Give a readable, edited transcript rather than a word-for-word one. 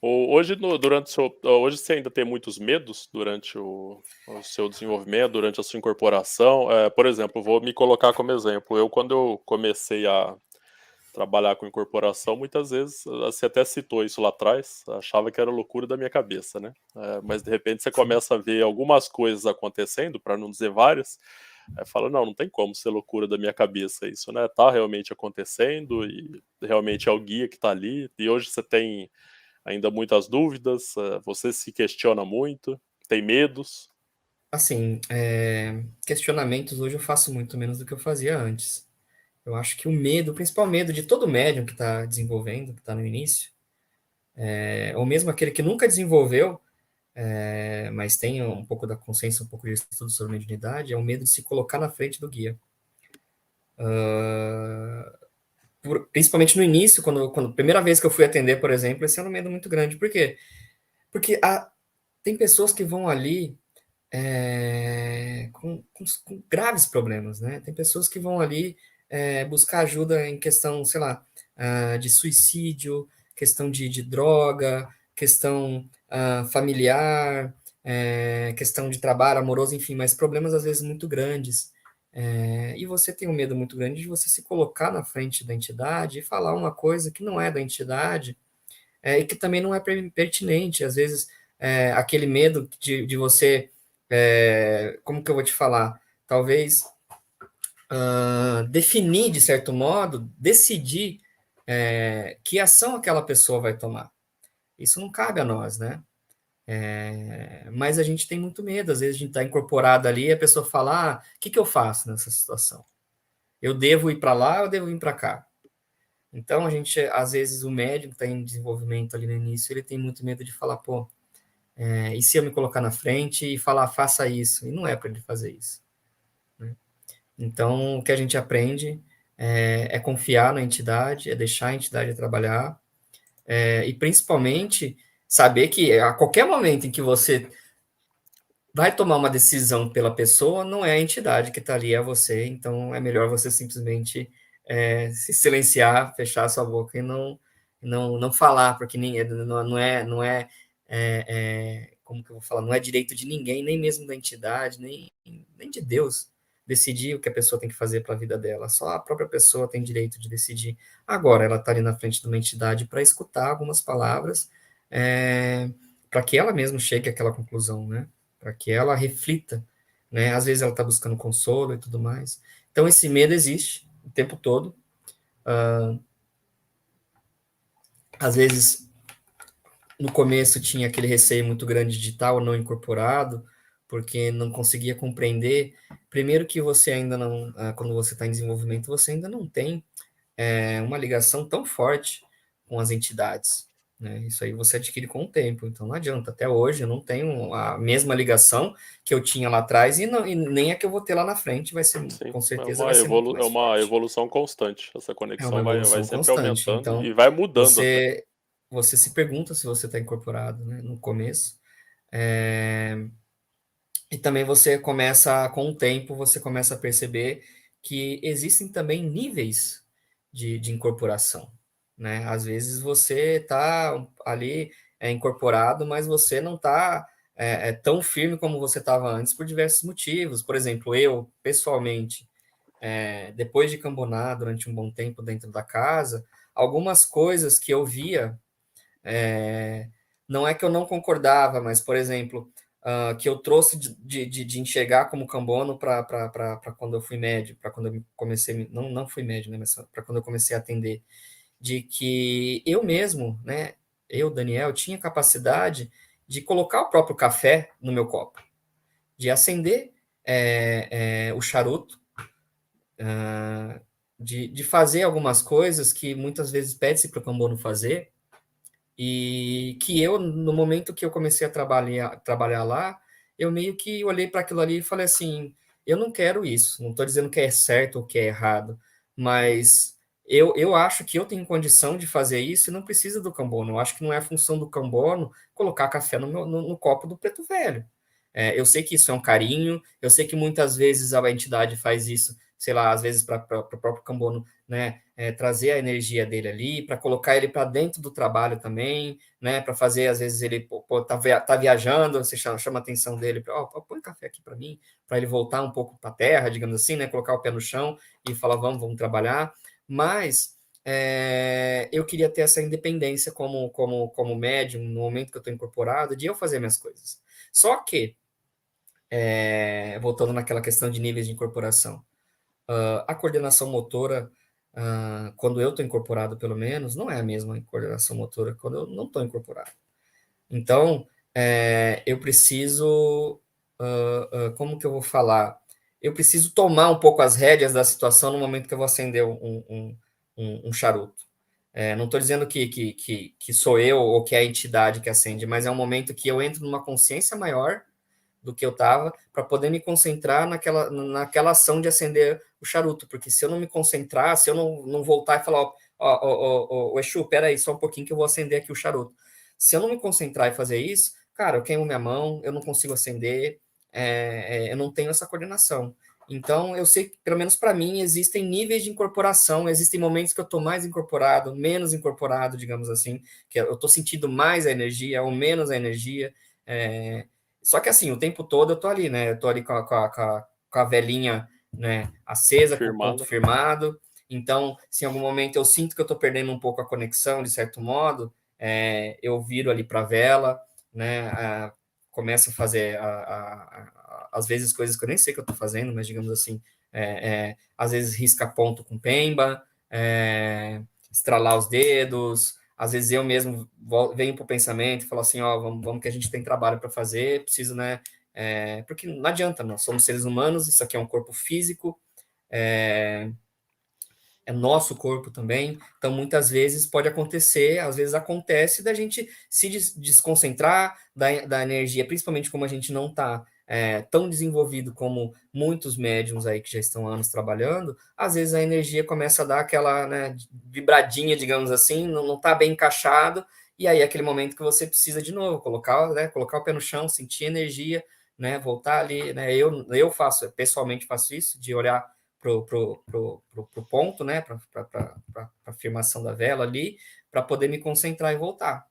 Hoje, durante hoje você ainda tem muitos medos durante o seu desenvolvimento, durante a sua incorporação? Por exemplo, vou me colocar como exemplo. Quando eu comecei a trabalhar com incorporação, muitas vezes, você até citou isso lá atrás, achava que era loucura da minha cabeça, né? Mas de repente você Sim. começa a ver algumas coisas acontecendo, para não dizer várias, fala, não, não tem como ser loucura da minha cabeça isso, né? Tá realmente acontecendo e realmente é o guia que tá ali. E hoje você tem ainda muitas dúvidas, você se questiona muito, tem medos. Assim, questionamentos hoje eu faço muito menos do que eu fazia antes. Eu acho que o medo, o principal medo de todo médium que está desenvolvendo, que está no início, ou mesmo aquele que nunca desenvolveu, mas tem um pouco da consciência, um pouco de estudo sobre mediunidade, é o medo de se colocar na frente do guia. Principalmente no início, quando a primeira vez que eu fui atender, por exemplo, esse era um medo muito grande. Por quê? Porque tem pessoas que vão ali com graves problemas, né? Tem pessoas que vão ali buscar ajuda em questão, sei lá, de suicídio, questão de droga, questão familiar, questão de trabalho amoroso, enfim, mas problemas às vezes muito grandes. E você tem um medo muito grande de você se colocar na frente da entidade e falar uma coisa que não é da entidade e que também não é pertinente. Às vezes, aquele medo de você, como que eu vou te falar? Talvez definir, de certo modo, decidir que ação aquela pessoa vai tomar. Isso não cabe a nós, né? Mas a gente tem muito medo. Às vezes a gente está incorporado ali e a pessoa fala: o que eu faço nessa situação? Eu devo ir para lá ou eu devo vir para cá? Então, a gente, às vezes, o médico que está em desenvolvimento ali no início, ele tem muito medo de falar, pô, e se eu me colocar na frente e falar, faça isso? E não é para ele fazer isso. Né? Então, o que a gente aprende é confiar na entidade, é deixar a entidade trabalhar, e principalmente saber que a qualquer momento em que você vai tomar uma decisão pela pessoa, não é a entidade que está ali, é você. Então, é melhor você simplesmente se silenciar, fechar sua boca e não falar, porque como que eu vou falar? Não é direito de ninguém, nem mesmo da entidade, nem de Deus, decidir o que a pessoa tem que fazer para a vida dela. Só a própria pessoa tem direito de decidir. Agora, ela está ali na frente de uma entidade para escutar algumas palavras, para que ela mesma chegue àquela conclusão, né? Para que ela reflita, né? Às vezes ela está buscando consolo e tudo mais. Então esse medo existe o tempo todo. Às vezes no começo tinha aquele receio muito grande de estar ou não incorporado, porque não conseguia compreender. Primeiro que você ainda não, quando você está em desenvolvimento, você ainda não tem uma ligação tão forte com as entidades. Né? Isso aí você adquire com o tempo, então não adianta. Até hoje eu não tenho a mesma ligação que eu tinha lá atrás e nem a que eu vou ter lá na frente, Sim, com certeza vai ser muito é mais uma forte. evolução constante. Essa É uma conexão vai evolução sempre constante. aumentando e Então, vai mudando até. você se pergunta se você está incorporado, né, no começo. É, E também você começa, com o tempo, você começa a perceber que existem também níveis de incorporação, né? Às vezes você está ali incorporado, mas você não está tão firme como você estava antes por diversos motivos. Por exemplo, eu, pessoalmente, depois de cambonar durante um bom tempo dentro da casa, algumas coisas que eu via não é que eu não concordava, mas, por exemplo, que eu trouxe de enxergar como cambono para quando eu fui médio, para quando eu comecei, não fui médio, né, mas para quando eu comecei a atender, de que eu mesmo, né, eu, Daniel, tinha capacidade de colocar o próprio café no meu copo, de acender o charuto, de fazer algumas coisas que muitas vezes pede-se para o cambono fazer, e que eu, no momento que eu comecei a trabalhar lá, eu meio que olhei para aquilo ali e falei assim: eu não quero isso, não estou dizendo que é certo ou que é errado, mas eu acho que eu tenho condição de fazer isso e não precisa do cambono. Eu acho que não é a função do cambono colocar café no copo do preto velho. Eu sei que isso é um carinho, eu sei que muitas vezes a entidade faz isso, sei lá, às vezes para o próprio cambono né? Trazer a energia dele ali, para colocar ele para dentro do trabalho também, né? Para fazer, às vezes, ele tá viajando, você chama a atenção dele, põe café aqui para mim, para ele voltar um pouco para a terra, digamos assim, né? Colocar o pé no chão e falar, vamos trabalhar. Mas eu queria ter essa independência como médium, no momento que eu estou incorporado, de eu fazer minhas coisas. Só que, voltando naquela questão de níveis de incorporação, a coordenação motora, quando eu estou incorporado, pelo menos, não é a mesma coordenação motora quando eu não estou incorporado. Então, eu preciso, como que eu vou falar? Eu preciso tomar um pouco as rédeas da situação no momento que eu vou acender um charuto. Não estou dizendo que sou eu ou que é a entidade que acende, mas é um momento que eu entro numa consciência maior do que eu estava, para poder me concentrar naquela ação de acender o charuto, porque se eu não me concentrar, se eu não voltar e falar, ó, Exu, peraí, só um pouquinho que eu vou acender aqui o charuto. Se eu não me concentrar e fazer isso, cara, eu queimo minha mão, eu não consigo acender, eu não tenho essa coordenação. Então, eu sei que, pelo menos para mim, existem níveis de incorporação, existem momentos que eu estou mais incorporado, menos incorporado, digamos assim, que eu estou sentindo mais a energia ou menos a energia. Só que assim, o tempo todo eu tô ali, né? Eu tô ali com a velinha, né, acesa, com o ponto Firmado. firmado. Então, se em algum momento eu sinto que eu tô perdendo um pouco a conexão, de certo modo, eu viro ali para a vela, né? Começo a fazer, às vezes, coisas que eu nem sei que eu tô fazendo, mas digamos assim, às vezes risca ponto com pemba, estralar os dedos, às vezes eu mesmo venho para o pensamento e falo assim, ó, vamos que a gente tem trabalho para fazer, preciso, né? Porque não adianta, nós somos seres humanos, isso aqui é um corpo físico, é, é nosso corpo também, então muitas vezes pode acontecer, às vezes acontece da gente se desconcentrar da energia, principalmente como a gente não está tão desenvolvido como muitos médiums aí que já estão há anos trabalhando, às vezes a energia começa a dar aquela, né, vibradinha, digamos assim, não está bem encaixado, e aí é aquele momento que você precisa de novo colocar o pé no chão, sentir energia, né, voltar ali, né, eu pessoalmente faço isso, de olhar pro ponto, né, para a afirmação da vela ali, para poder me concentrar e voltar.